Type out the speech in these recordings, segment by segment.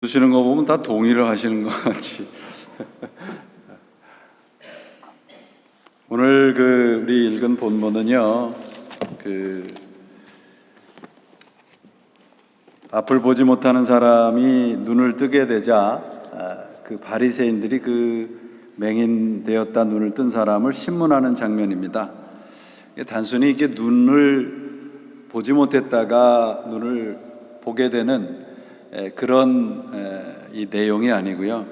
주시는 거 보면 다 동의를 하시는 것 같이. 오늘 우리 읽은 본문은요, 앞을 보지 못하는 사람이 눈을 뜨게 되자 바리새인들이 맹인되었다 눈을 뜬 사람을 신문하는 장면입니다. 단순히 이게 눈을 보지 못했다가 눈을 보게 되는 그런 이 내용이 아니고요,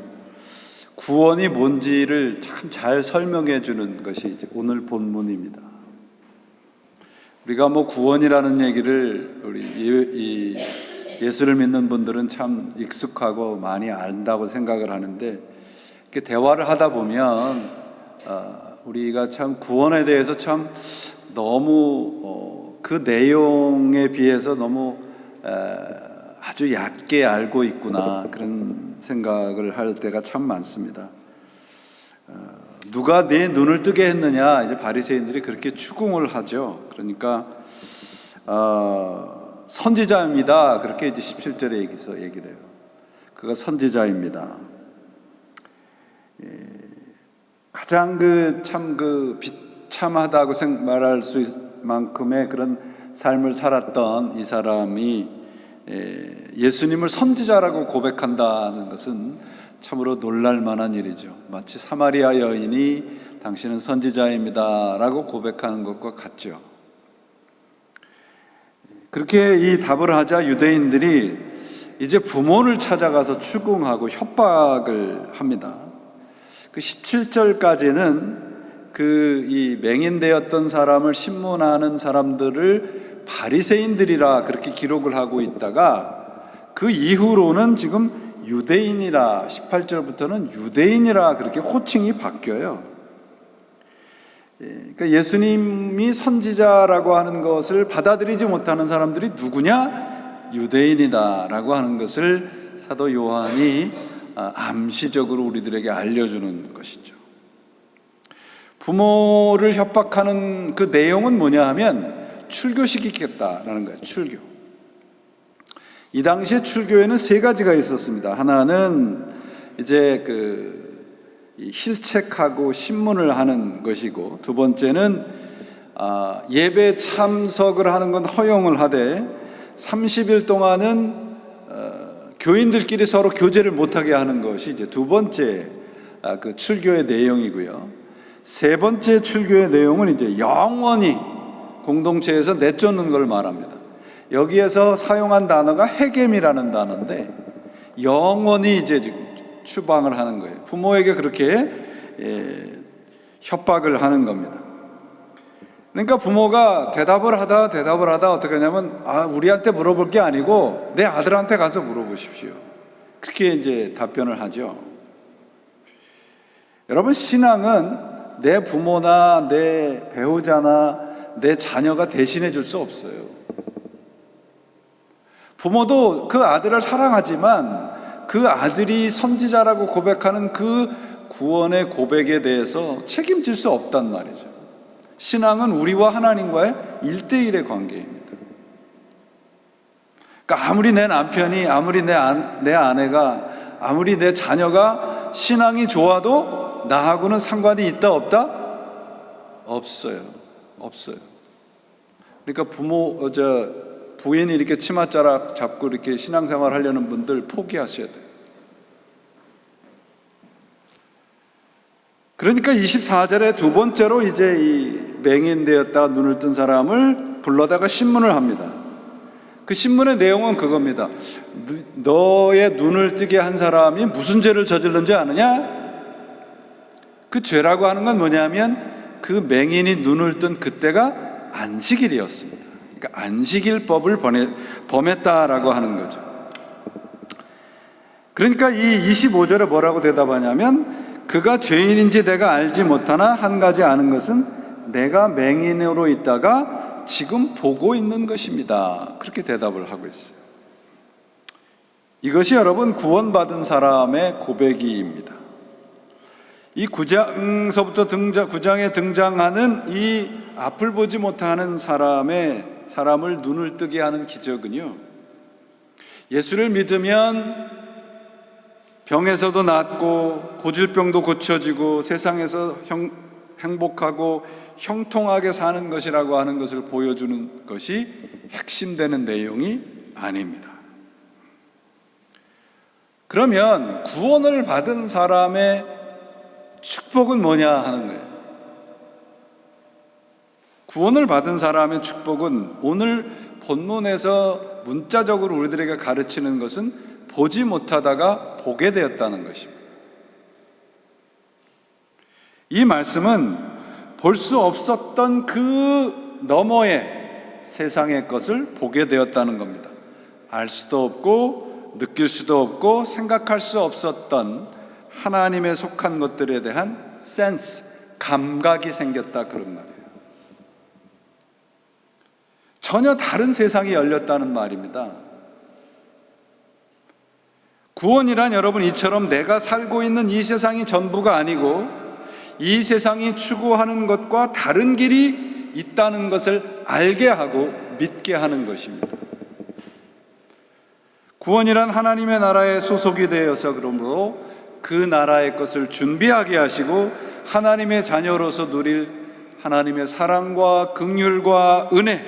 구원이 뭔지를 참 잘 설명해 주는 것이 이제 오늘 본문입니다. 우리가 구원이라는 얘기를 우리 예수를 믿는 분들은 참 익숙하고 많이 안다고 생각을 하는데, 이렇게 대화를 하다 보면 우리가 참 구원에 대해서 참 너무 그 내용에 비해서 너무 아주 얕게 알고 있구나, 그런 생각을 할 때가 참 많습니다. 누가 내 눈을 뜨게 했느냐, 이제 바리새인들이 그렇게 추궁을 하죠. 그러니까 선지자입니다, 그렇게 이제 17절에 여기서 얘기를 해요. 그가 선지자입니다. 가장 비참하다고 말할 수 있을 만큼의 그런 삶을 살았던 이 사람이 예수님을 선지자라고 고백한다는 것은 참으로 놀랄 만한 일이죠. 마치 사마리아 여인이 당신은 선지자입니다 라고 고백하는 것과 같죠. 그렇게 이 답을 하자 유대인들이 이제 부모를 찾아가서 추궁하고 협박을 합니다. 17절까지는 이 맹인되었던 사람을 신문하는 사람들을 바리새인들이라 그렇게 기록을 하고 있다가, 그 이후로는 지금 유대인이라, 18절부터는 유대인이라 그렇게 호칭이 바뀌어요. 그러니까 예수님이 선지자라고 하는 것을 받아들이지 못하는 사람들이 누구냐? 유대인이다라고 하는 것을 사도 요한이 암시적으로 우리들에게 알려주는 것이죠. 부모를 협박하는 그 내용은 뭐냐 하면 출교시키겠다라는 거예요. 출교. 이 당시에 출교에는 세 가지가 있었습니다. 하나는 이제 힐책하고 신문을 하는 것이고, 두 번째는 예배 참석을 하는 건 허용을 하되 30일 동안은 교인들끼리 서로 교제를 못하게 하는 것이 이제 두 번째 출교의 내용이고요. 세 번째 출교의 내용은 이제 영원히 공동체에서 내쫓는 걸 말합니다. 여기에서 사용한 단어가 헤겜이라는 단어인데, 영원히 이제 지금 추방을 하는 거예요. 부모에게 그렇게 협박을 하는 겁니다. 그러니까 부모가 대답을 하다 어떻게 하냐면, 우리한테 물어볼 게 아니고 내 아들한테 가서 물어보십시오, 그렇게 이제 답변을 하죠. 여러분, 신앙은 내 부모나 내 배우자나 내 자녀가 대신해 줄 수 없어요. 부모도 그 아들을 사랑하지만 그 아들이 선지자라고 고백하는 그 구원의 고백에 대해서 책임질 수 없단 말이죠. 신앙은 우리와 하나님과의 1대1의 관계입니다. 그러니까 아무리 내 남편이, 아무리 내 아내가, 아무리 내 자녀가 신앙이 좋아도 나하고는 상관이 있다 없다? 없어요. 그러니까 부인이 이렇게 치맛자락 잡고 이렇게 신앙생활 하려는 분들 포기하셔야 돼요. 그러니까 24절에 두 번째로 이제 이 맹인되었다가 눈을 뜬 사람을 불러다가 신문을 합니다. 그 신문의 내용은 그겁니다. 너의 눈을 뜨게 한 사람이 무슨 죄를 저질른지 아느냐? 그 죄라고 하는 건 뭐냐면 그 맹인이 눈을 뜬 그때가 안식일이었습니다. 그러니까 안식일법을 범했다라고 하는 거죠. 그러니까 이 25절에 뭐라고 대답하냐면, 그가 죄인인지 내가 알지 못하나 한 가지 아는 것은 내가 맹인으로 있다가 지금 보고 있는 것입니다, 그렇게 대답을 하고 있어요. 이것이 여러분 구원받은 사람의 고백입니다. 이 9장에 등장하는 이 앞을 보지 못하는 사람을 눈을 뜨게 하는 기적은요, 예수를 믿으면 병에서도 낫고 고질병도 고쳐지고 세상에서 행복하고 형통하게 사는 것이라고 하는 것을 보여주는 것이 핵심되는 내용이 아닙니다. 그러면 구원을 받은 사람의 축복은 뭐냐 하는 거예요. 구원을 받은 사람의 축복은 오늘 본문에서 문자적으로 우리들에게 가르치는 것은 보지 못하다가 보게 되었다는 것입니다. 이 말씀은 볼 수 없었던 그 너머의 세상의 것을 보게 되었다는 겁니다. 알 수도 없고 느낄 수도 없고 생각할 수 없었던 하나님에 속한 것들에 대한 센스, 감각이 생겼다, 그런 말이에요. 전혀 다른 세상이 열렸다는 말입니다. 구원이란 여러분, 이처럼 내가 살고 있는 이 세상이 전부가 아니고 이 세상이 추구하는 것과 다른 길이 있다는 것을 알게 하고 믿게 하는 것입니다. 구원이란 하나님의 나라에 소속이 되어서 그러므로 그 나라의 것을 준비하게 하시고 하나님의 자녀로서 누릴 하나님의 사랑과 긍휼과 은혜,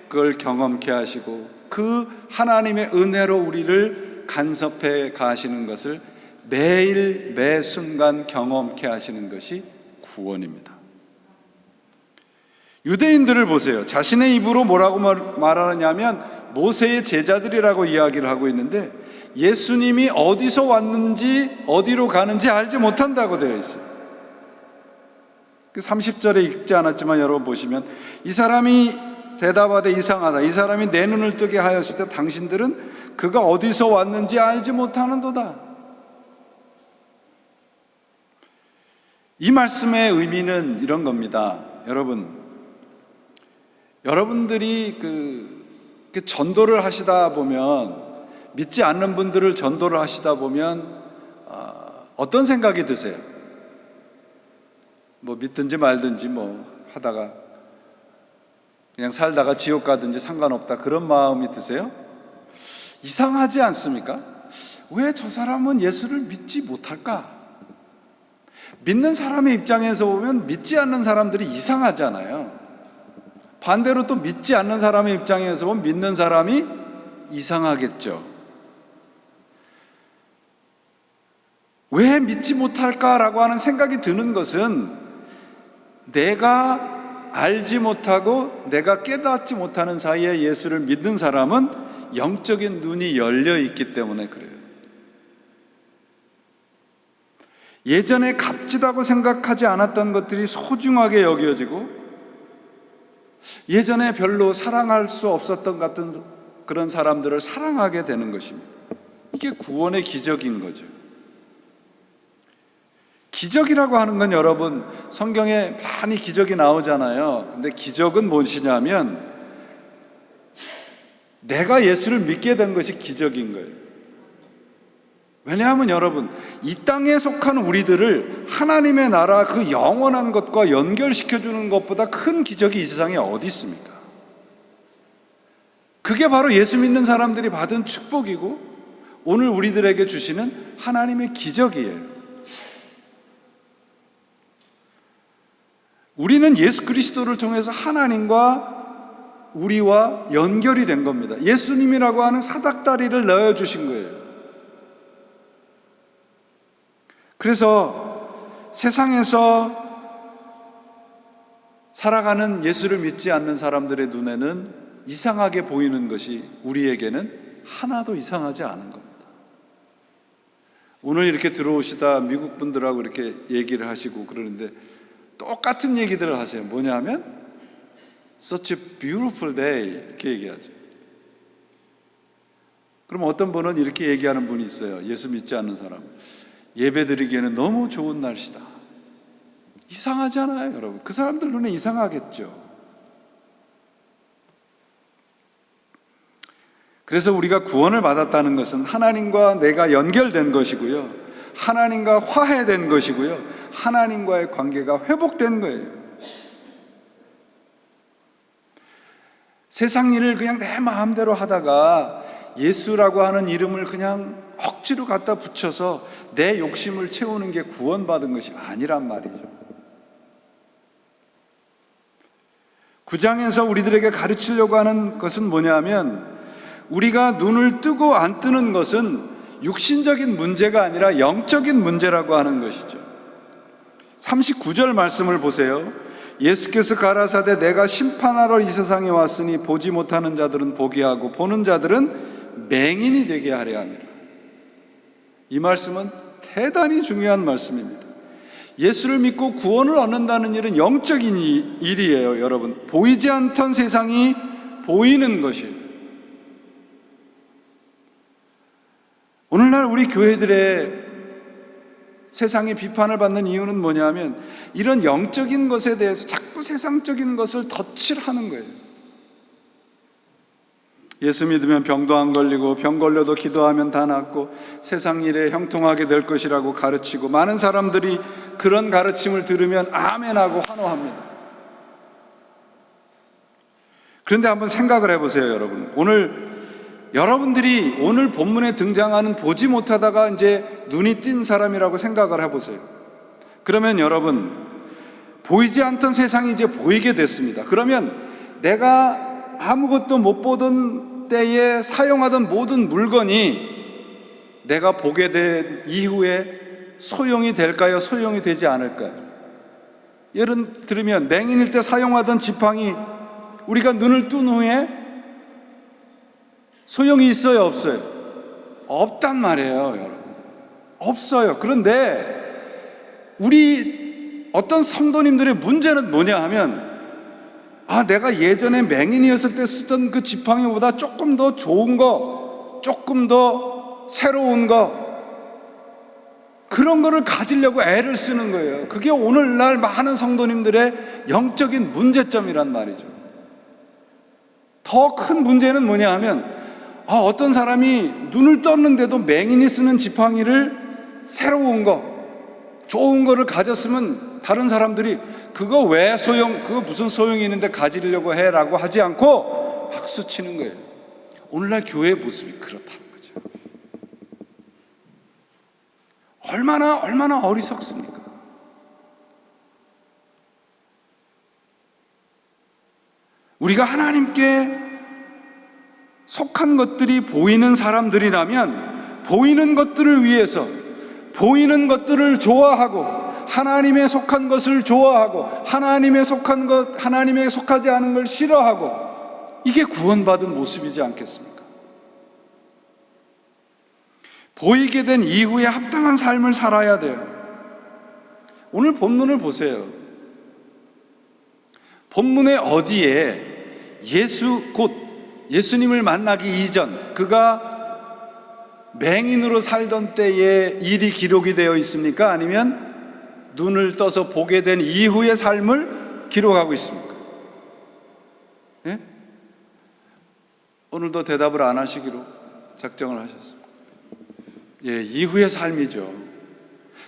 그걸 경험케 하시고 그 하나님의 은혜로 우리를 간섭해 가시는 것을 매일 매 순간 경험케 하시는 것이 구원입니다. 유대인들을 보세요. 자신의 입으로 뭐라고 말하느냐면 모세의 제자들이라고 이야기를 하고 있는데 예수님이 어디서 왔는지 어디로 가는지 알지 못한다고 되어 있어요. 30절에 읽지 않았지만 여러분 보시면 이 사람이 대답하되 이상하다. 이 사람이 내 눈을 뜨게 하였을 때 당신들은 그가 어디서 왔는지 알지 못하는도다. 이 말씀의 의미는 이런 겁니다. 여러분들이 전도를 하시다 보면, 믿지 않는 분들을 전도를 하시다 보면 어떤 생각이 드세요? 뭐 믿든지 말든지 뭐 하다가 그냥 살다가 지옥 가든지 상관없다, 그런 마음이 드세요? 이상하지 않습니까? 왜 저 사람은 예수를 믿지 못할까? 믿는 사람의 입장에서 보면 믿지 않는 사람들이 이상하잖아요. 반대로 또 믿지 않는 사람의 입장에서 보면 믿는 사람이 이상하겠죠. 왜 믿지 못할까라고 하는 생각이 드는 것은 내가 알지 못하고 내가 깨닫지 못하는 사이에 예수를 믿는 사람은 영적인 눈이 열려 있기 때문에 그래요. 예전에 값지다고 생각하지 않았던 것들이 소중하게 여겨지고 예전에 별로 사랑할 수 없었던 같은 그런 사람들을 사랑하게 되는 것입니다. 이게 구원의 기적인 거죠. 기적이라고 하는 건 여러분, 성경에 많이 기적이 나오잖아요. 근데 기적은 무엇이냐면 내가 예수를 믿게 된 것이 기적인 거예요. 왜냐하면 여러분, 이 땅에 속한 우리들을 하나님의 나라 그 영원한 것과 연결시켜주는 것보다 큰 기적이 이 세상에 어디 있습니까? 그게 바로 예수 믿는 사람들이 받은 축복이고 오늘 우리들에게 주시는 하나님의 기적이에요. 우리는 예수 그리스도를 통해서 하나님과 우리와 연결이 된 겁니다. 예수님이라고 하는 사닥다리를 넣어주신 거예요. 그래서 세상에서 살아가는 예수를 믿지 않는 사람들의 눈에는 이상하게 보이는 것이 우리에게는 하나도 이상하지 않은 겁니다. 오늘 이렇게 들어오시다 미국 분들하고 이렇게 얘기를 하시고 그러는데 똑같은 얘기들을 하세요. 뭐냐면 Such a beautiful day 이렇게 얘기하죠. 그럼 어떤 분은 이렇게 얘기하는 분이 있어요. 예수 믿지 않는 사람. 예배드리기에는 너무 좋은 날씨다. 이상하지 않아요, 여러분? 그 사람들 눈에 이상하겠죠. 그래서 우리가 구원을 받았다는 것은 하나님과 내가 연결된 것이고요, 하나님과 화해된 것이고요, 하나님과의 관계가 회복된 거예요. 세상 일을 그냥 내 마음대로 하다가 예수라고 하는 이름을 그냥 억지로 갖다 붙여서 내 욕심을 채우는 게 구원받은 것이 아니란 말이죠. 9장에서 우리들에게 가르치려고 하는 것은 뭐냐면, 우리가 눈을 뜨고 안 뜨는 것은 육신적인 문제가 아니라 영적인 문제라고 하는 것이죠. 39절 말씀을 보세요. 예수께서 가라사대 내가 심판하러 이 세상에 왔으니 보지 못하는 자들은 보게 하고 보는 자들은 맹인이 되게 하려 함이라. 이 말씀은 대단히 중요한 말씀입니다. 예수를 믿고 구원을 얻는다는 일은 영적인 일이에요. 여러분, 보이지 않던 세상이 보이는 것이에요. 오늘날 우리 교회들의 세상의 비판을 받는 이유는 뭐냐면, 이런 영적인 것에 대해서 자꾸 세상적인 것을 덧칠하는 거예요. 예수 믿으면 병도 안 걸리고 병 걸려도 기도하면 다 낫고 세상 일에 형통하게 될 것이라고 가르치고, 많은 사람들이 그런 가르침을 들으면 아멘하고 환호합니다. 그런데 한번 생각을 해보세요. 여러분, 여러분들이 오늘 본문에 등장하는 보지 못하다가 이제 눈이 띈 사람이라고 생각을 해보세요. 그러면 여러분, 보이지 않던 세상이 이제 보이게 됐습니다. 그러면 내가 아무것도 못 보던 때에 사용하던 모든 물건이 내가 보게 된 이후에 소용이 될까요? 소용이 되지 않을까요? 예를 들면 맹인일 때 사용하던 지팡이, 우리가 눈을 뜬 후에 소용이 있어요, 없어요? 없단 말이에요, 여러분. 없어요. 그런데 우리 어떤 성도님들의 문제는 뭐냐 하면, 내가 예전에 맹인이었을 때 쓰던 그 지팡이보다 조금 더 좋은 거, 조금 더 새로운 거, 그런 거를 가지려고 애를 쓰는 거예요. 그게 오늘날 많은 성도님들의 영적인 문제점이란 말이죠. 더 큰 문제는 뭐냐 하면, 어떤 사람이 눈을 떴는데도 맹인이 쓰는 지팡이를 새로운 거, 좋은 거를 가졌으면 다른 사람들이 그거 무슨 소용이 있는데 가지려고 해? 라고 하지 않고 박수 치는 거예요. 오늘날 교회의 모습이 그렇다는 거죠. 얼마나 어리석습니까? 우리가 하나님께 속한 것들이 보이는 사람들이라면, 보이는 것들을 위해서, 보이는 것들을 좋아하고, 하나님의 속한 것을 좋아하고, 하나님의 속하지 않은 걸 싫어하고, 이게 구원받은 모습이지 않겠습니까? 보이게 된 이후에 합당한 삶을 살아야 돼요. 오늘 본문을 보세요. 본문의 어디에 예수님을 만나기 이전, 그가 맹인으로 살던 때의 일이 기록이 되어 있습니까? 아니면 눈을 떠서 보게 된 이후의 삶을 기록하고 있습니까? 예? 오늘도 대답을 안 하시기로 작정을 하셨습니다. 예, 이후의 삶이죠.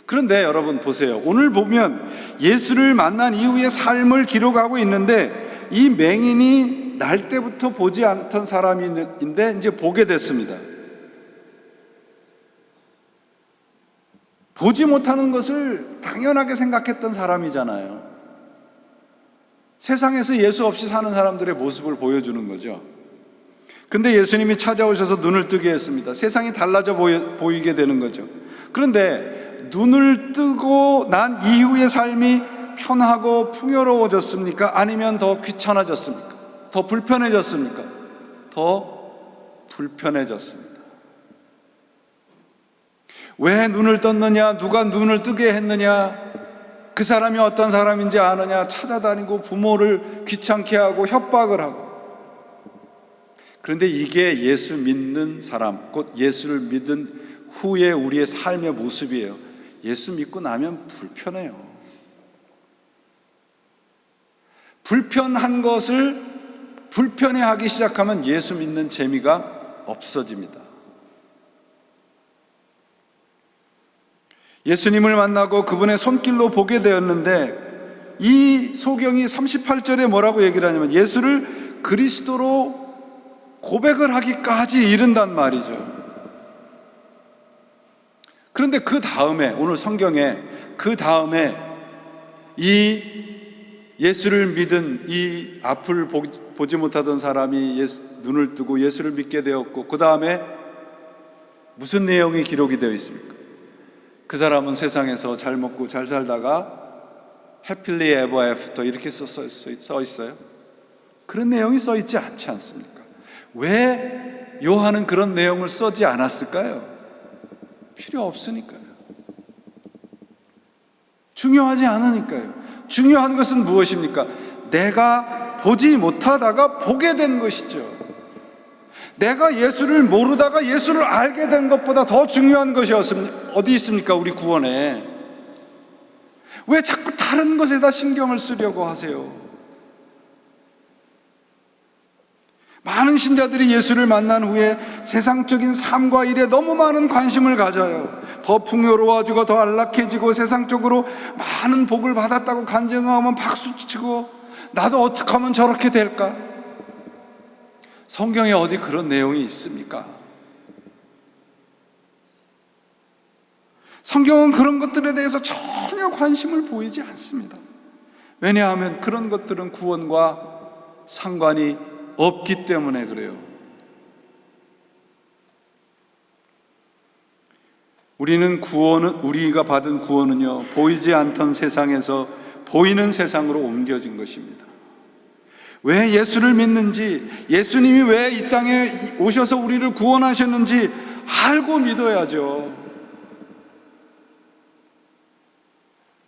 그런데 여러분 보세요. 오늘 보면 예수를 만난 이후의 삶을 기록하고 있는데, 이 맹인이 날 때부터 보지 않던 사람인데 이제 보게 됐습니다. 보지 못하는 것을 당연하게 생각했던 사람이잖아요. 세상에서 예수 없이 사는 사람들의 모습을 보여주는 거죠. 그런데 예수님이 찾아오셔서 눈을 뜨게 했습니다. 세상이 달라져 보이게 되는 거죠. 그런데 눈을 뜨고 난 이후의 삶이 편하고 풍요로워졌습니까? 아니면 더 귀찮아졌습니까? 더 불편해졌습니까? 더 불편해졌습니다. 왜 눈을 떴느냐? 누가 눈을 뜨게 했느냐? 그 사람이 어떤 사람인지 아느냐? 찾아다니고 부모를 귀찮게 하고 협박을 하고. 그런데 이게 예수 믿는 사람, 곧 예수를 믿은 후에 우리의 삶의 모습이에요. 예수 믿고 나면 불편해요. 불편한 것을 불편해하기 시작하면 예수 믿는 재미가 없어집니다. 예수님을 만나고 그분의 손길로 보게 되었는데, 이 소경이 38절에 뭐라고 얘기를 하냐면, 예수를 그리스도로 고백을 하기까지 이른단 말이죠. 그런데 그 다음에, 오늘 성경에 그 다음에 이 예수를 믿은 이 앞을 보지 못하던 사람이 눈을 뜨고 예수를 믿게 되었고, 그 다음에 무슨 내용이 기록이 되어 있습니까? 그 사람은 세상에서 잘 먹고 잘 살다가 happily ever after 이렇게 써 있어요. 그런 내용이 써 있지 않지 않습니까? 왜 요한은 그런 내용을 써지 않았을까요? 필요 없으니까요. 중요하지 않으니까요. 중요한 것은 무엇입니까? 내가 보지 못하다가 보게 된 것이죠. 내가 예수를 모르다가 예수를 알게 된 것보다 더 중요한 것이 어디 있습니까? 우리 구원에. 왜 자꾸 다른 것에다 신경을 쓰려고 하세요? 많은 신자들이 예수를 만난 후에 세상적인 삶과 일에 너무 많은 관심을 가져요. 더 풍요로워지고 더 안락해지고 세상적으로 많은 복을 받았다고 간증하면 박수치고, 나도 어떻게 하면 저렇게 될까? 성경에 어디 그런 내용이 있습니까? 성경은 그런 것들에 대해서 전혀 관심을 보이지 않습니다. 왜냐하면 그런 것들은 구원과 상관이 없기 때문에 그래요. 우리가 받은 구원은요, 보이지 않던 세상에서 보이는 세상으로 옮겨진 것입니다. 왜 예수를 믿는지, 예수님이 왜 이 땅에 오셔서 우리를 구원하셨는지 알고 믿어야죠.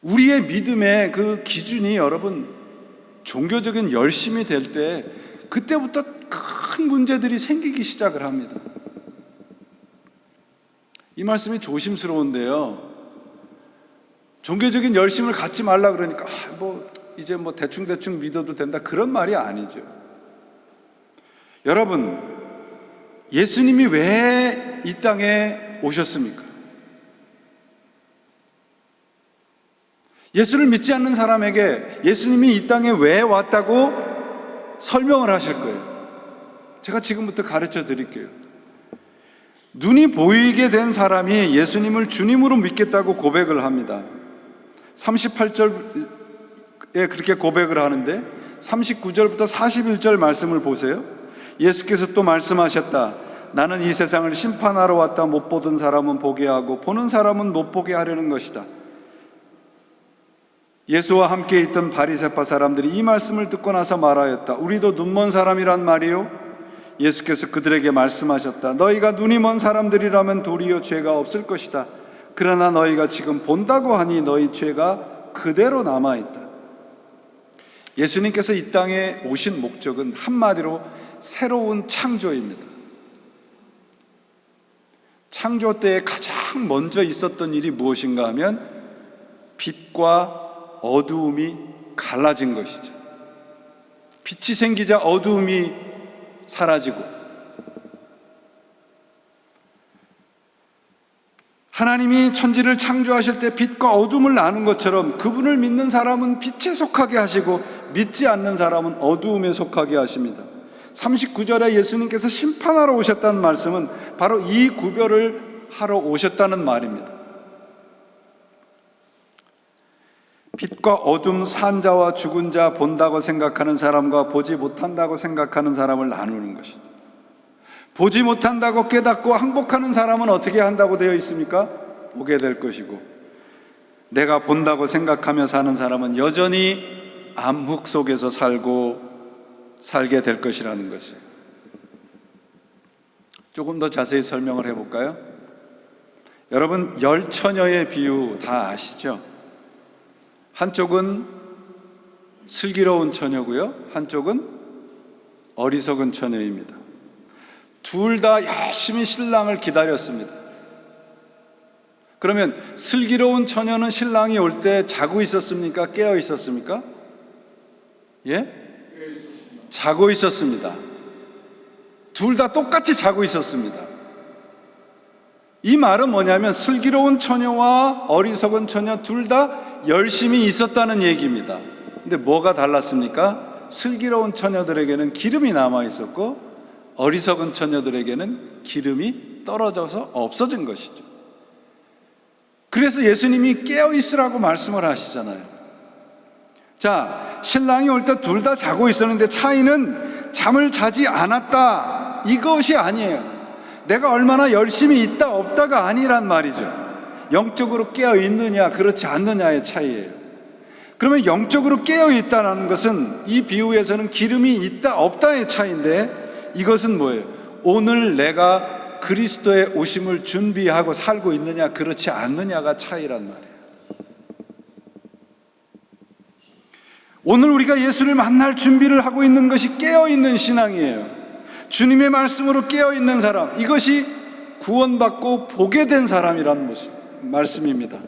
우리의 믿음의 그 기준이 여러분, 종교적인 열심이 될 때 그때부터 큰 문제들이 생기기 시작을 합니다. 이 말씀이 조심스러운데요, 종교적인 열심을 갖지 말라 그러니까 이제 대충 믿어도 된다, 그런 말이 아니죠. 여러분, 예수님이 왜 이 땅에 오셨습니까? 예수를 믿지 않는 사람에게 예수님이 이 땅에 왜 왔다고 설명을 하실 거예요. 제가 지금부터 가르쳐 드릴게요. 눈이 보이게 된 사람이 예수님을 주님으로 믿겠다고 고백을 합니다. 38절에 그렇게 고백을 하는데 39절부터 41절 말씀을 보세요. 예수께서 또 말씀하셨다. 나는 이 세상을 심판하러 왔다. 못 보던 사람은 보게 하고 보는 사람은 못 보게 하려는 것이다. 예수와 함께 있던 바리새파 사람들이 이 말씀을 듣고 나서 말하였다. 우리도 눈먼 사람이란 말이요? 예수께서 그들에게 말씀하셨다. 너희가 눈이 먼 사람들이라면 도리어 죄가 없을 것이다. 그러나 너희가 지금 본다고 하니 너희 죄가 그대로 남아있다. 예수님께서 이 땅에 오신 목적은 한마디로 새로운 창조입니다. 창조 때에 가장 먼저 있었던 일이 무엇인가 하면 빛과 어두움이 갈라진 것이죠. 빛이 생기자 어두움이 사라지고, 하나님이 천지를 창조하실 때 빛과 어둠을 나눈 것처럼 그분을 믿는 사람은 빛에 속하게 하시고 믿지 않는 사람은 어두움에 속하게 하십니다. 39절에 예수님께서 심판하러 오셨다는 말씀은 바로 이 구별을 하러 오셨다는 말입니다. 빛과 어둠, 산 자와 죽은 자, 본다고 생각하는 사람과 보지 못한다고 생각하는 사람을 나누는 것이죠. 보지 못한다고 깨닫고 항복하는 사람은 어떻게 한다고 되어 있습니까? 보게 될 것이고, 내가 본다고 생각하며 사는 사람은 여전히 암흑 속에서 살게 될 것이라는 것이에요. 조금 더 자세히 설명을 해볼까요? 여러분, 열 처녀의 비유 다 아시죠? 한쪽은 슬기로운 처녀고요, 한쪽은 어리석은 처녀입니다. 둘 다 열심히 신랑을 기다렸습니다. 그러면 슬기로운 처녀는 신랑이 올 때 자고 있었습니까? 깨어 있었습니까? 예? 자고 있었습니다. 둘 다 똑같이 자고 있었습니다. 이 말은 뭐냐면 슬기로운 처녀와 어리석은 처녀 둘 다 열심히 있었다는 얘기입니다. 근데 뭐가 달랐습니까? 슬기로운 처녀들에게는 기름이 남아 있었고 어리석은 처녀들에게는 기름이 떨어져서 없어진 것이죠. 그래서 예수님이 깨어 있으라고 말씀을 하시잖아요. 자, 신랑이 올 때 둘 다 자고 있었는데 차이는 잠을 자지 않았다, 이것이 아니에요. 내가 얼마나 열심히 있다 없다가 아니란 말이죠. 영적으로 깨어 있느냐 그렇지 않느냐의 차이예요. 그러면 영적으로 깨어 있다는 것은 이 비유에서는 기름이 있다 없다의 차이인데, 이것은 뭐예요? 오늘 내가 그리스도의 오심을 준비하고 살고 있느냐 그렇지 않느냐가 차이란 말이에요. 오늘 우리가 예수를 만날 준비를 하고 있는 것이 깨어있는 신앙이에요. 주님의 말씀으로 깨어있는 사람, 이것이 구원받고 복에 된 사람이라는 말씀입니다.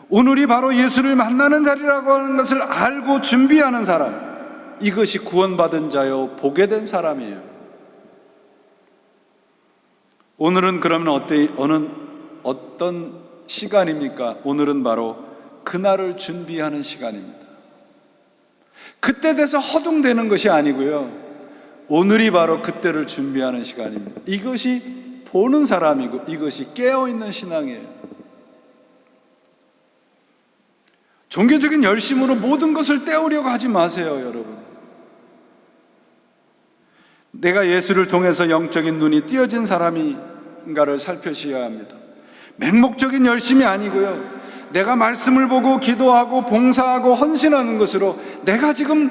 오늘이 바로 예수를 만나는 자리라고 하는 것을 알고 준비하는 사람, 이것이 구원받은 자요 복에 된 사람이에요. 오늘은 그러면 어떤 시간입니까? 오늘은 바로 그날을 준비하는 시간입니다. 그때 돼서 허둥대는 것이 아니고요, 오늘이 바로 그때를 준비하는 시간입니다. 이것이 보는 사람이고 이것이 깨어있는 신앙이에요. 종교적인 열심으로 모든 것을 때우려고 하지 마세요, 여러분. 내가 예수를 통해서 영적인 눈이 띄어진 사람인가를 살펴셔야 합니다. 맹목적인 열심이 아니고요, 내가 말씀을 보고 기도하고 봉사하고 헌신하는 것으로 내가 지금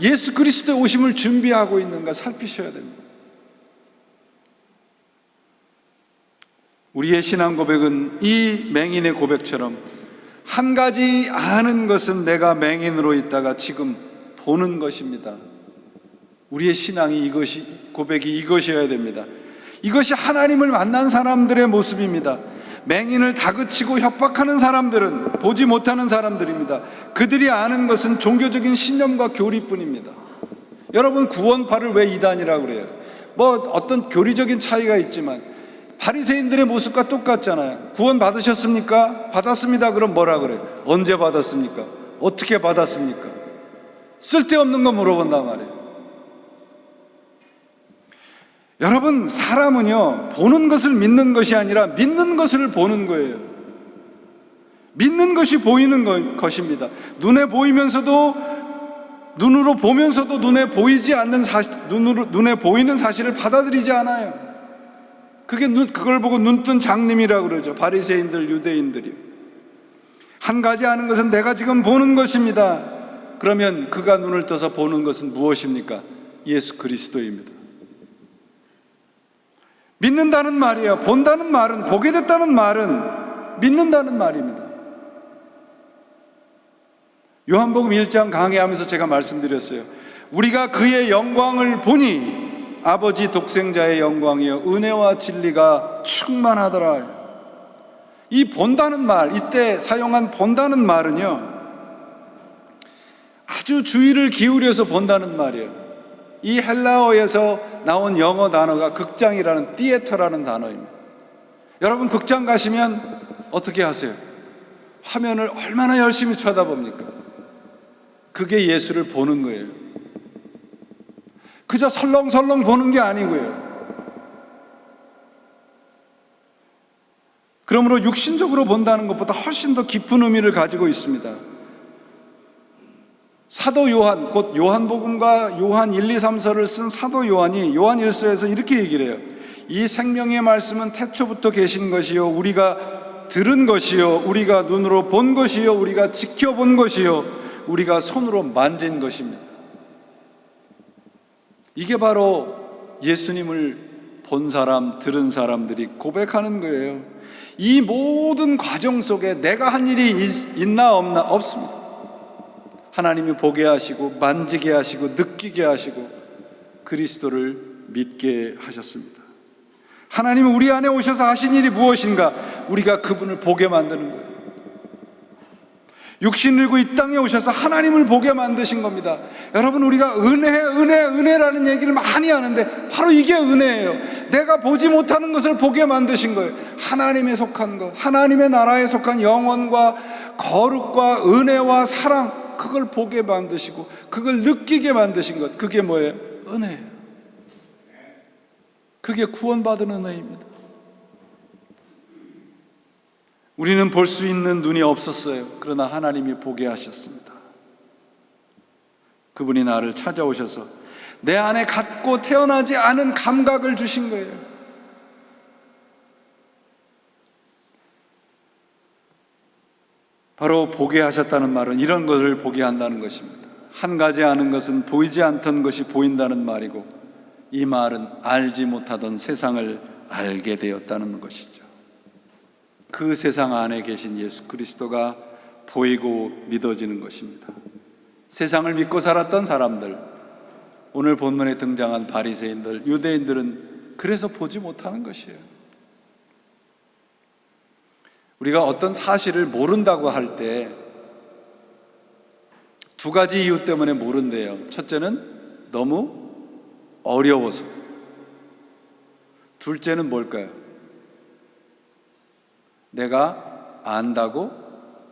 예수 그리스도의 오심을 준비하고 있는가 살피셔야 됩니다. 우리의 신앙 고백은 이 맹인의 고백처럼 한 가지 아는 것은 내가 맹인으로 있다가 지금 보는 것입니다. 우리의 신앙이 고백이 이것이어야 됩니다. 이것이 하나님을 만난 사람들의 모습입니다. 맹인을 다그치고 협박하는 사람들은 보지 못하는 사람들입니다. 그들이 아는 것은 종교적인 신념과 교리뿐입니다. 여러분, 구원파를 왜 이단이라고 그래요? 어떤 교리적인 차이가 있지만 바리새인들의 모습과 똑같잖아요. 구원 받으셨습니까? 받았습니다. 그럼 뭐라 그래요? 언제 받았습니까? 어떻게 받았습니까? 쓸데없는 거 물어본단 말이에요. 여러분, 사람은요, 보는 것을 믿는 것이 아니라 믿는 것을 보는 거예요. 믿는 것이 보이는 것입니다. 눈으로 보면서도 눈에 보이지 않는 눈에 보이는 사실을 받아들이지 않아요. 그걸 보고 눈뜬 장님이라고 그러죠. 바리새인들, 유대인들이. 한 가지 아는 것은 내가 지금 보는 것입니다. 그러면 그가 눈을 떠서 보는 것은 무엇입니까? 예수 그리스도입니다. 믿는다는 말이에요. 본다는 말은, 보게 됐다는 말은 믿는다는 말입니다. 요한복음 1장 강해하면서 제가 말씀드렸어요. 우리가 그의 영광을 보니 아버지 독생자의 영광이요 은혜와 진리가 충만하더라. 이 본다는 말, 이때 사용한 본다는 말은요, 아주 주의를 기울여서 본다는 말이에요. 이 헬라어에서 나온 영어 단어가 극장이라는, 티에터라는 단어입니다. 여러분, 극장 가시면 어떻게 하세요? 화면을 얼마나 열심히 쳐다봅니까? 그게 예수를 보는 거예요. 그저 설렁설렁 보는 게 아니고요. 그러므로 육신적으로 본다는 것보다 훨씬 더 깊은 의미를 가지고 있습니다. 사도 요한, 곧 요한복음과 요한 1, 2, 3서를 쓴 사도 요한이 요한 1서에서 이렇게 얘기를 해요. 이 생명의 말씀은 태초부터 계신 것이요 우리가 들은 것이요 우리가 눈으로 본 것이요 우리가 지켜본 것이요 우리가 손으로 만진 것입니다. 이게 바로 예수님을 본 사람, 들은 사람들이 고백하는 거예요. 이 모든 과정 속에 내가 한 일이 있나 없나? 없습니다. 하나님이 보게 하시고 만지게 하시고 느끼게 하시고 그리스도를 믿게 하셨습니다. 하나님은 우리 안에 오셔서 하신 일이 무엇인가? 우리가 그분을 보게 만드는 거예요. 육신을 들고 이 땅에 오셔서 하나님을 보게 만드신 겁니다. 여러분, 우리가 은혜라는 얘기를 많이 하는데 바로 이게 은혜예요. 내가 보지 못하는 것을 보게 만드신 거예요. 하나님에 속한 것, 하나님의 나라에 속한 영원과 거룩과 은혜와 사랑, 그걸 보게 만드시고 그걸 느끼게 만드신 것, 그게 뭐예요? 은혜예요. 그게 구원받은 은혜입니다. 우리는 볼 수 있는 눈이 없었어요. 그러나 하나님이 보게 하셨습니다. 그분이 나를 찾아오셔서 내 안에 갖고 태어나지 않은 감각을 주신 거예요. 바로 보게 하셨다는 말은 이런 것을 보게 한다는 것입니다. 한 가지 아는 것은 보이지 않던 것이 보인다는 말이고, 이 말은 알지 못하던 세상을 알게 되었다는 것이죠. 그 세상 안에 계신 예수 그리스도가 보이고 믿어지는 것입니다. 세상을 믿고 살았던 사람들, 오늘 본문에 등장한 바리새인들, 유대인들은 그래서 보지 못하는 것이에요. 우리가 어떤 사실을 모른다고 할 때 두 가지 이유 때문에 모른대요. 첫째는 너무 어려워서, 둘째는 뭘까요? 내가 안다고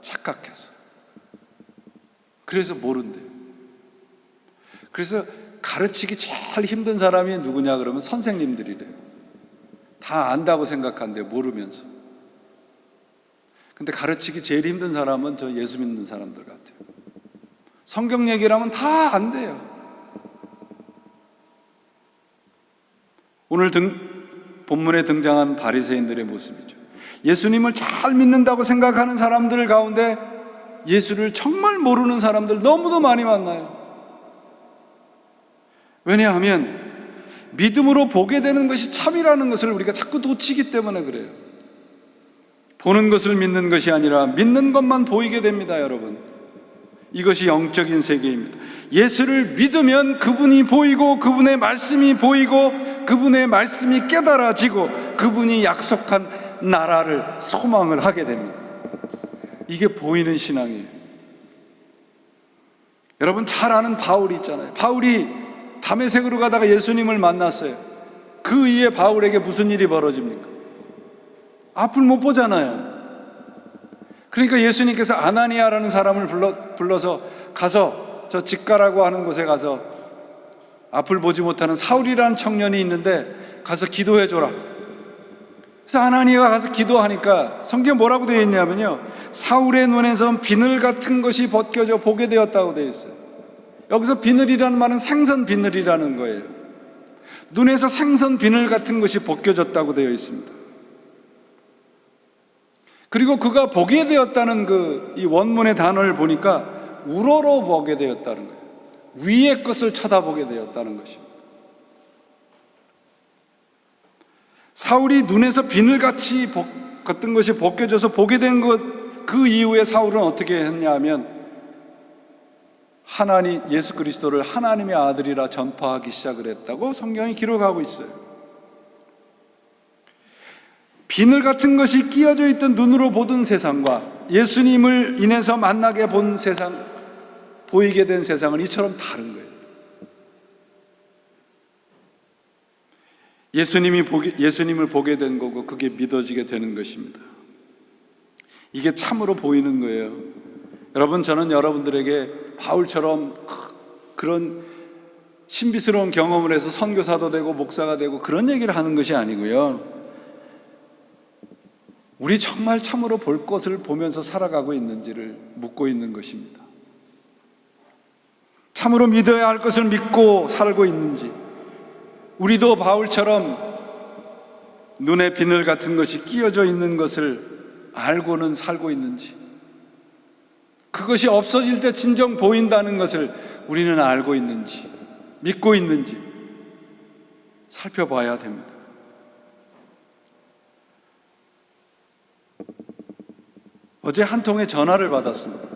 착각해서. 그래서 모른대요. 그래서 가르치기 제일 힘든 사람이 누구냐 그러면 선생님들이래요. 다 안다고 생각한대, 모르면서. 근데 가르치기 제일 힘든 사람은 저 예수 믿는 사람들 같아요. 성경 얘기를 하면 다 안돼요. 오늘 본문에 등장한 바리새인들의 모습이죠. 예수님을 잘 믿는다고 생각하는 사람들 가운데 예수를 정말 모르는 사람들 너무도 많이 만나요. 왜냐하면 믿음으로 보게 되는 것이 참이라는 것을 우리가 자꾸 놓치기 때문에 그래요. 보는 것을 믿는 것이 아니라 믿는 것만 보이게 됩니다, 여러분. 이것이 영적인 세계입니다. 예수를 믿으면 그분이 보이고, 그분의 말씀이 보이고, 그분의 말씀이 깨달아지고, 그분이 약속한 나라를 소망을 하게 됩니다. 이게 보이는 신앙이에요. 여러분 잘 아는 바울이 있잖아요. 바울이 다메섹으로 가다가 예수님을 만났어요. 그 이후에 바울에게 무슨 일이 벌어집니까? 앞을 못 보잖아요. 그러니까 예수님께서 아나니아라는 사람을 불러서 가서 저 직가라고 하는 곳에 가서 앞을 보지 못하는 사울이라는 청년이 있는데 가서 기도해줘라. 그래서 아나니아가 가서 기도하니까 성경에 뭐라고 되어 있냐면요, 사울의 눈에서 비늘 같은 것이 벗겨져 보게 되었다고 되어 있어요. 여기서 비늘이라는 말은 생선 비늘이라는 거예요. 눈에서 생선 비늘 같은 것이 벗겨졌다고 되어 있습니다. 그리고 그가 보게 되었다는 이 원문의 단어를 보니까 우러러 보게 되었다는 거예요. 위의 것을 쳐다보게 되었다는 것입니다. 사울이 눈에서 비늘같이 같은 것이 벗겨져서 보게 된 것, 그 이후에 사울은 어떻게 했냐 하면 예수 그리스도를 하나님의 아들이라 전파하기 시작을 했다고 성경이 기록하고 있어요. 비늘 같은 것이 끼어져 있던 눈으로 보던 세상과 예수님을 인해서 만나게 본 세상, 보이게 된 세상은 이처럼 다른 거예요. 예수님을 보게 된 거고 그게 믿어지게 되는 것입니다. 이게 참으로 보이는 거예요. 여러분, 저는 여러분들에게 바울처럼 그런 신비스러운 경험을 해서 선교사도 되고 목사가 되고 그런 얘기를 하는 것이 아니고요, 우리 정말 참으로 볼 것을 보면서 살아가고 있는지를 묻고 있는 것입니다. 참으로 믿어야 할 것을 믿고 살고 있는지, 우리도 바울처럼 눈에 비늘 같은 것이 끼어져 있는 것을 알고는 살고 있는지, 그것이 없어질 때 진정 보인다는 것을 우리는 알고 있는지, 믿고 있는지 살펴봐야 됩니다. 어제 한 통의 전화를 받았습니다.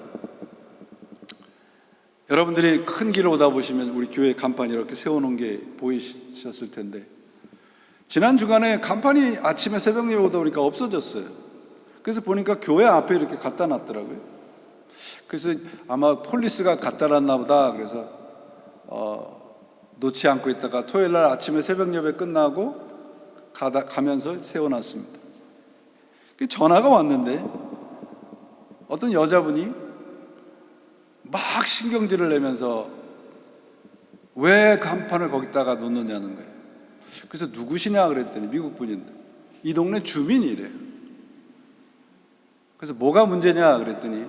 여러분들이 큰 길을 오다 보시면 우리 교회 간판이 이렇게 세워놓은 게 보이셨을 텐데, 지난 주간에 간판이 아침에 새벽에 오다 보니까 없어졌어요. 그래서 보니까 교회 앞에 이렇게 갖다 놨더라고요. 그래서 아마 폴리스가 갖다 놨나 보다. 그래서 놓지 않고 있다가 토요일 날 아침에 새벽 예배 끝나고 가면서 세워놨습니다. 전화가 왔는데 어떤 여자분이 막 신경질을 내면서 왜 간판을 거기다가 놓느냐는 거예요. 그래서 누구시냐 그랬더니 미국 분인데 이 동네 주민이래요. 그래서 뭐가 문제냐 그랬더니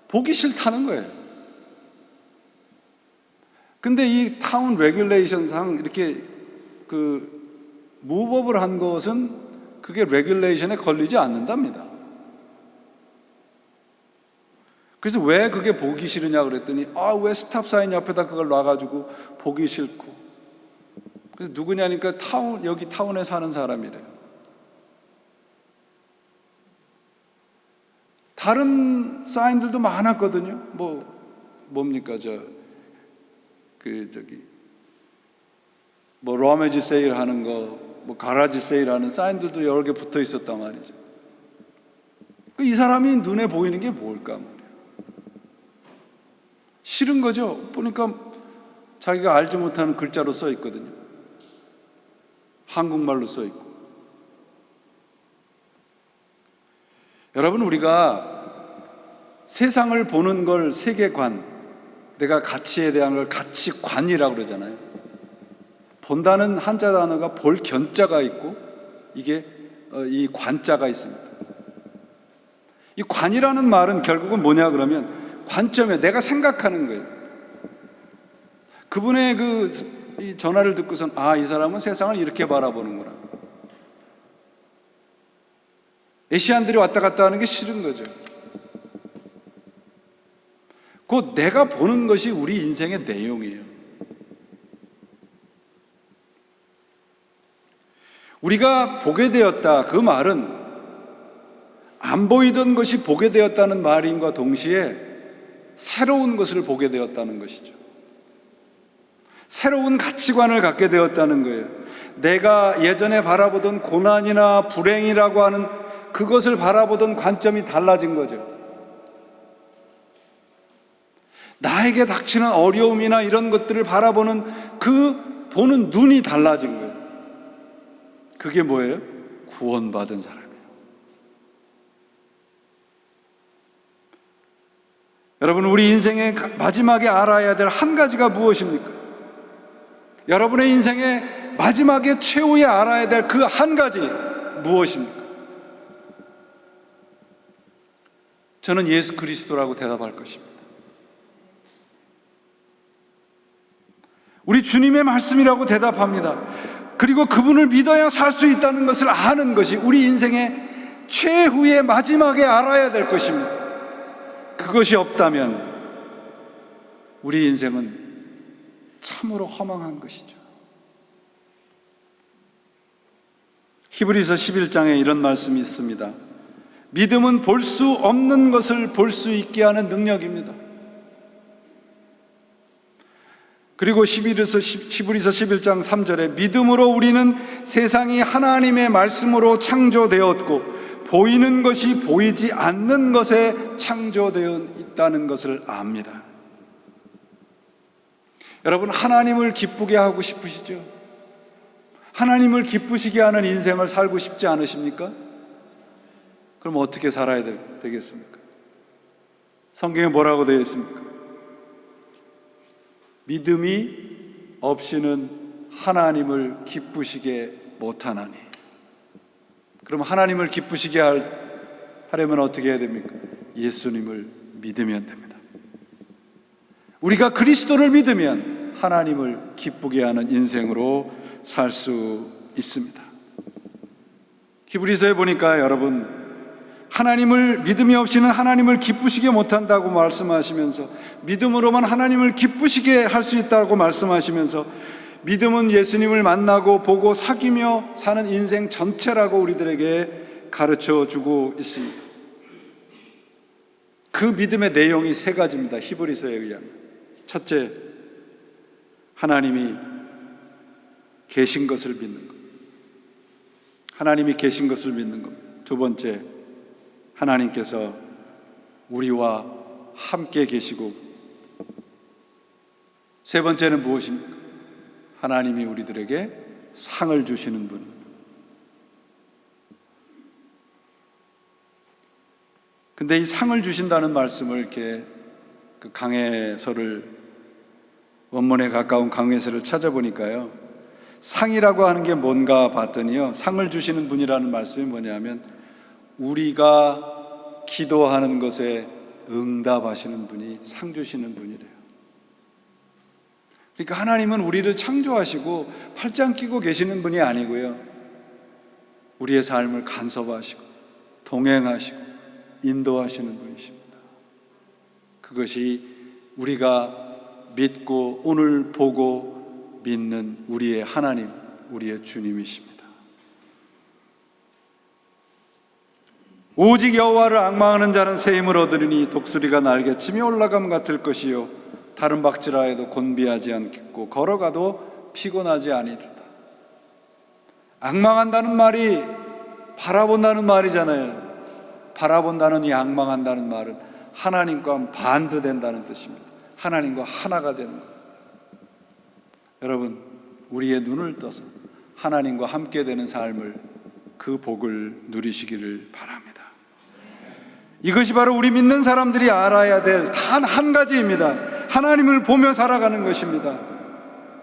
보기 싫다는 거예요. 근데 이 타운 레귤레이션상 이렇게 무법을 한 것은 그게 레귤레이션에 걸리지 않는답니다. 그래서 왜 그게 보기 싫으냐 그랬더니 왜 스탑 사인 옆에다 그걸 놔가지고 보기 싫고. 그래서 누구냐니까 여기 타운에 사는 사람이래요. 다른 사인들도 많았거든요. 뭡니까 러메지 세일 하는 거, 가라지 세일 하는 사인들도 여러 개 붙어 있었단 말이죠. 이 사람이 눈에 보이는 게 뭘까 말이에요. 싫은 거죠. 보니까 자기가 알지 못하는 글자로 써 있거든요. 한국말로 써 있고. 여러분, 우리가 세상을 보는 걸 세계관, 내가 가치에 대한 걸 가치관이라고 그러잖아요. 본다는 한자 단어가 볼 견자가 있고 이게 이 관자가 있습니다. 이 관이라는 말은 결국은 뭐냐 그러면 관점에 내가 생각하는 거예요. 그분의 이 전화를 듣고선 이 사람은 세상을 이렇게 바라보는구나. 아시안들이 왔다 갔다 하는 게 싫은 거죠. 곧 내가 보는 것이 우리 인생의 내용이에요. 우리가 보게 되었다, 그 말은 안 보이던 것이 보게 되었다는 말인과 동시에 새로운 것을 보게 되었다는 것이죠. 새로운 가치관을 갖게 되었다는 거예요. 내가 예전에 바라보던 고난이나 불행이라고 하는 그것을 바라보던 관점이 달라진 거죠. 나에게 닥치는 어려움이나 이런 것들을 바라보는 보는 눈이 달라진 거예요. 그게 뭐예요? 구원받은 사람이에요. 여러분, 우리 인생의 마지막에 알아야 될 한 가지가 무엇입니까? 여러분의 인생의 마지막에 최후에 알아야 될 그 한 가지 무엇입니까? 저는 예수 그리스도라고 대답할 것입니다. 우리 주님의 말씀이라고 대답합니다. 그리고 그분을 믿어야 살 수 있다는 것을 아는 것이 우리 인생의 최후의 마지막에 알아야 될 것입니다. 그것이 없다면 우리 인생은 참으로 허망한 것이죠. 히브리서 11장에 이런 말씀이 있습니다. 믿음은 볼 수 없는 것을 볼 수 있게 하는 능력입니다. 그리고 히브리서 11장 3절에 믿음으로 우리는 세상이 하나님의 말씀으로 창조되었고 보이는 것이 보이지 않는 것에 창조되어 있다는 것을 압니다. 여러분, 하나님을 기쁘게 하고 싶으시죠? 하나님을 기쁘시게 하는 인생을 살고 싶지 않으십니까? 그럼 어떻게 살아야 되겠습니까? 성경에 뭐라고 되어 있습니까? 믿음이 없이는 하나님을 기쁘시게 못하나니. 그럼 하나님을 기쁘시게 하려면 어떻게 해야 됩니까? 예수님을 믿으면 됩니다. 우리가 그리스도를 믿으면 하나님을 기쁘게 하는 인생으로 살 수 있습니다. 히브리서에 보니까 여러분, 하나님을 믿음이 없이는 하나님을 기쁘시게 못한다고 말씀하시면서, 믿음으로만 하나님을 기쁘시게 할 수 있다고 말씀하시면서, 믿음은 예수님을 만나고 보고 사귀며 사는 인생 전체라고 우리들에게 가르쳐 주고 있습니다. 그 믿음의 내용이 세 가지입니다. 히브리서에 의하면. 첫째, 하나님이 계신 것을 믿는 것. 하나님이 계신 것을 믿는 겁니다. 두 번째, 하나님께서 우리와 함께 계시고, 세 번째는 무엇입니까? 하나님이 우리들에게 상을 주시는 분. 근데 이 상을 주신다는 말씀을 이렇게 그 강해서를, 원문에 가까운 강해서를 찾아보니까요, 상이라고 하는 게 뭔가 봤더니요, 상을 주시는 분이라는 말씀이 뭐냐면 우리가 기도하는 것에 응답하시는 분이 상 주시는 분이래요. 그러니까 하나님은 우리를 창조하시고 팔짱 끼고 계시는 분이 아니고요, 우리의 삶을 간섭하시고 동행하시고 인도하시는 분이십니다. 그것이 우리가 믿고 오늘 보고 믿는 우리의 하나님, 우리의 주님이십니다. 오직 여호와를 앙망하는 자는 새 힘을 얻으리니 독수리가 날개치며 올라감 같을 것이요 다른 박질하여도 곤비하지 않겠고 걸어가도 피곤하지 아니리다. 앙망한다는 말이 바라본다는 말이잖아요. 바라본다는 이 앙망한다는 말은 하나님과 반대된다는 뜻입니다. 하나님과 하나가 되는 겁니다. 여러분, 우리의 눈을 떠서 하나님과 함께 되는 삶을, 그 복을 누리시기를 바랍니다. 이것이 바로 우리 믿는 사람들이 알아야 될 단 한 가지입니다. 하나님을 보며 살아가는 것입니다.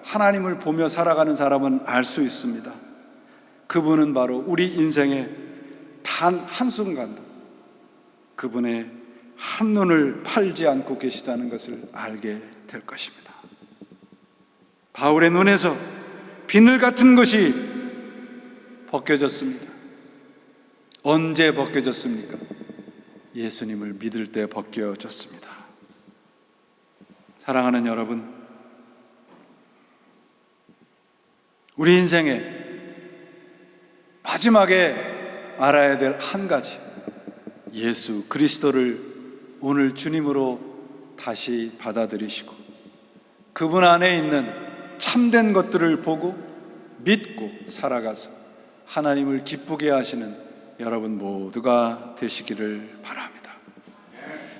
하나님을 보며 살아가는 사람은 알 수 있습니다. 그분은 바로 우리 인생의 단 한순간도 그분의 한눈을 팔지 않고 계시다는 것을 알게 될 것입니다. 바울의 눈에서 비늘 같은 것이 벗겨졌습니다. 언제 벗겨졌습니까? 예수님을 믿을 때 벗겨졌습니다. 사랑하는 여러분, 우리 인생에 마지막에 알아야 될 한 가지, 예수 그리스도를 오늘 주님으로 다시 받아들이시고 그분 안에 있는 참된 것들을 보고 믿고 살아가서 하나님을 기쁘게 하시는 여러분 모두가 되시기를 바랍니다.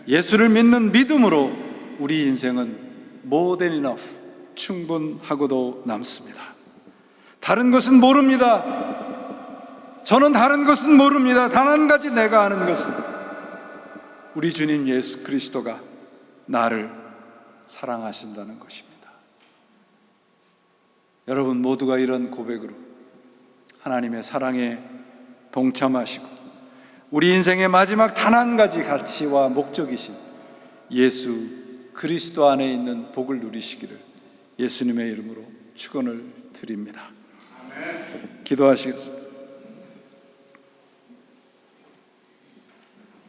예수를 믿는 믿음으로 우리 인생은 more than enough, 충분하고도 남습니다. 다른 것은 모릅니다. 저는 다른 것은 모릅니다. 단 한 가지 내가 아는 것은 우리 주님 예수 그리스도가 나를 사랑하신다는 것입니다. 여러분 모두가 이런 고백으로 하나님의 사랑에 동참하시고 우리 인생의 마지막 단 한 가지 가치와 목적이신 예수 그리스도 안에 있는 복을 누리시기를 예수님의 이름으로 축원을 드립니다. 기도하시겠습니다.